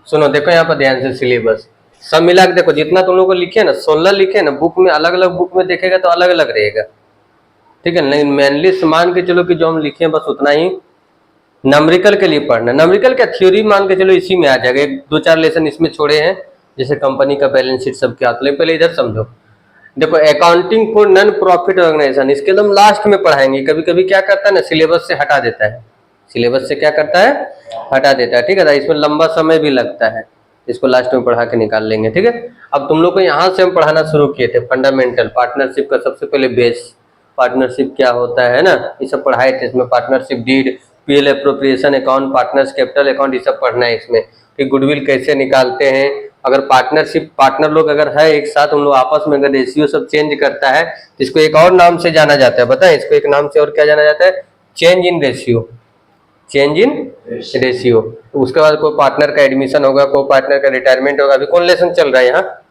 सुनो देखो यहाँ पर ध्यान से सिलेबस सब मिला के देखो, जितना तुम लोग को लिखे ना 16 लिखे ना बुक में, अलग अलग बुक में देखेगा तो अलग अलग रहेगा, ठीक है। लेकिन मेनली मान के चलो कि जो हम लिखे हैं बस उतना ही नंबरिकल के लिए पढ़ना। नंबरिकल क्या थ्योरी मान के चलो इसी में आ जाएगा, एक दो चार लेसन इसमें छोड़े हैं, जैसे कंपनी का बैलेंस शीट सब क्या, तो पहले इधर समझो। देखो accounting for non profit organisation, इसके हम लास्ट में पढ़ाएंगे। कभी कभी क्या करता है ना, सिलेबस से हटा देता है, सिलेबस से क्या करता है, हटा देता है, ठीक है। इसमें लंबा समय भी लगता है, इसको लास्ट में पढ़ा के निकाल लेंगे, ठीक है। अब तुम लोग को यहाँ से हम पढ़ाना शुरू किए थे फंडामेंटल पार्टनरशिप का, सबसे पहले बेस, पार्टनरशिप क्या होता है ना, ये सब पढ़ाए थे। इसमें partnership deed, PL appropriation account, partners capital account, ये सब पढ़ना है इसमें, कि गुडविल कैसे निकालते हैं। अगर पार्टनरशिप पार्टनर लोग अगर है एक साथ, उन लोग आपस में अगर रेशियो सब चेंज करता है तो इसको एक और नाम से जाना जाता है, बताएं इसको एक नाम से और क्या जाना जाता है, change in ratio, change in ratio. उसके बाद कोई पार्टनर का एडमिशन होगा, कोई पार्टनर का रिटायरमेंट होगा। अभी कौन लेसन चल रहा है यहाँ,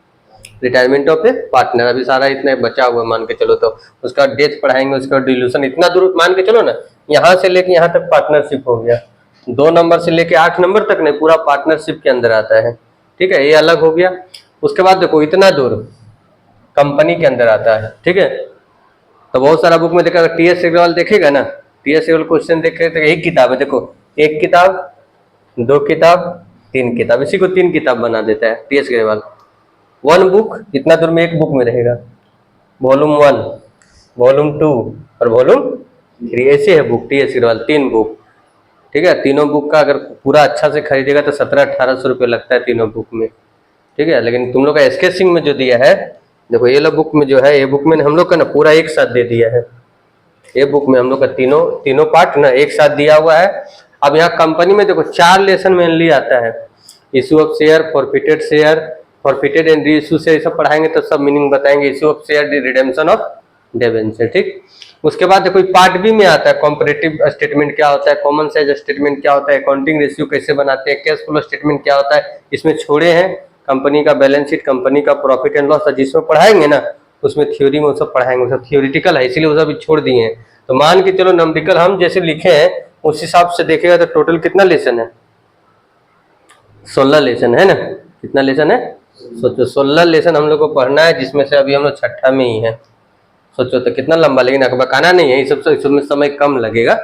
रिटायरमेंट ऑफ ए पार्टनर, अभी सारा इतना बचा हुआ मान के चलो। तो उसका डेथ पढ़ाएंगे, उसका डिल्यूशन, इतना दूर मान के चलो ना, यहाँ से लेके यहाँ तक पार्टनरशिप हो गया। 2 नंबर से लेके 8 नंबर तक नहीं, पूरा पार्टनरशिप के अंदर आता है, ठीक है, ये अलग हो गया। उसके बाद देखो इतना दूर कंपनी के अंदर आता है, ठीक है। तो बहुत सारा बुक में देखा, टीएस अग्रवाल देखेगा ना, टीएस अग्रवाल क्वेश्चन देखे तो एक किताब है, देखो एक किताब, 2 किताब, 3 किताब, इसी को 3 किताब बना देता है टीएस अग्रवाल। 1 बुक इतना दूर में एक बुक में रहेगा, वॉल्यूम 1, वॉल्यूम 2 और वॉल्यूम 3, ऐसे है बुक टीएस अग्रवाल, 3 बुक, ठीक है। तीनों बुक का अगर पूरा अच्छा से खरीदेगा तो 1700-1800 रुपये लगता है तीनों बुक में, ठीक है। लेकिन तुम लोग का एसके सिंह में जो दिया है, देखो ये लो बुक में जो है, ये बुक में हम लोग का ना पूरा एक साथ दे दिया है, ये बुक में हम लोग का तीनों पार्ट ना एक साथ दिया हुआ है। अब यहाँ कंपनी में देखो 4 लेसन मेनली आता है, issue of share, forfeited share, forfeited and re issue से सब पढ़ाएंगे तो सब मीनिंग बताएंगे, issue of share, redemption of debenture, ठीक। उसके बाद देखो पार्ट बी में आता है, कॉम्परेटिव स्टेटमेंट क्या होता है, कॉमन साइज स्टेटमेंट क्या होता है, अकाउंटिंग रेशियो कैसे बनाते हैं, कैश फ्लो स्टेटमेंट क्या होता है, इसमें छोड़े हैं। कंपनी का बैलेंस शीट, कंपनी का प्रॉफिट एंड लॉस, जिसमें पढ़ाएंगे ना उसमें थ्योरी में वो सब पढ़ाएंगे, वो सब थ्योरिटिकल है, इसीलिए वो सब छोड़ दिए हैं। तो मान के चलो नंबरिकल हम जैसे लिखे हैं उस हिसाब से देखेगा तो टोटल कितना लेसन है, 16 लेसन है ना, कितना लेसन है, सोचो 16 लेसन हम लोग को पढ़ना है, जिसमें से अभी हम लोग 6ठा में ही है। सोचो तो कितना लंबा, लेकिन अकबकाना नहीं है, इसमें समय कम लगेगा।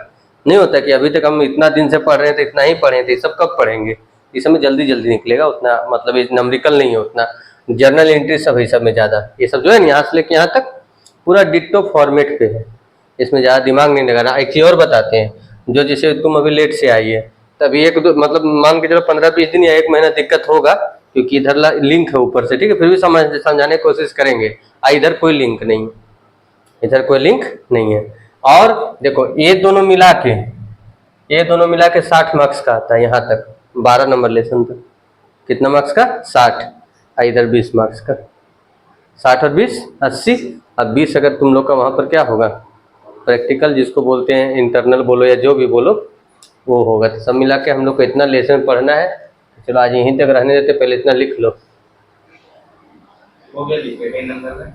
नहीं होता कि अभी तक हम इतना दिन से पढ़ रहे हैं तो इतना ही पढ़े थे, सब कब पढ़ेंगे, इस समय जल्दी जल्दी निकलेगा उतना, मतलब नंबरिकल नहीं है उतना, जर्नल एंट्री सब है, सब में ज़्यादा ये सब जो है यहाँ से लेके यहाँ तक पूरा डिट्टो फॉर्मेट पे है, इसमें ज़्यादा दिमाग नहीं लगाना। एक चीज़ और बताते हैं, जो जैसे तुम अभी लेट से आई है, तभी एक दो मतलब मान के चलो 15-20 दिन या 1 महीना दिक्कत होगा, क्योंकि इधर लिंक है ऊपर से, ठीक है, फिर भी समझाने की कोशिश करेंगे। इधर कोई लिंक नहीं, इधर कोई लिंक नहीं है। और देखो ये दोनों मिला के 60 मार्क्स का आता है, यहाँ तक 12 नंबर लेसन तक, कितना मार्क्स का, 60, इधर 20 मार्क्स का, 60 और 20 80। अब 20 अगर तुम लोग का वहाँ पर क्या होगा, प्रैक्टिकल जिसको बोलते हैं, इंटरनल बोलो या जो भी बोलो वो होगा। तो सब मिला के हम लोग को इतना लेसन पढ़ना है। चलो आज यहीं तक रहने देते, पहले इतना लिख लो। हो गया, लिख नंबर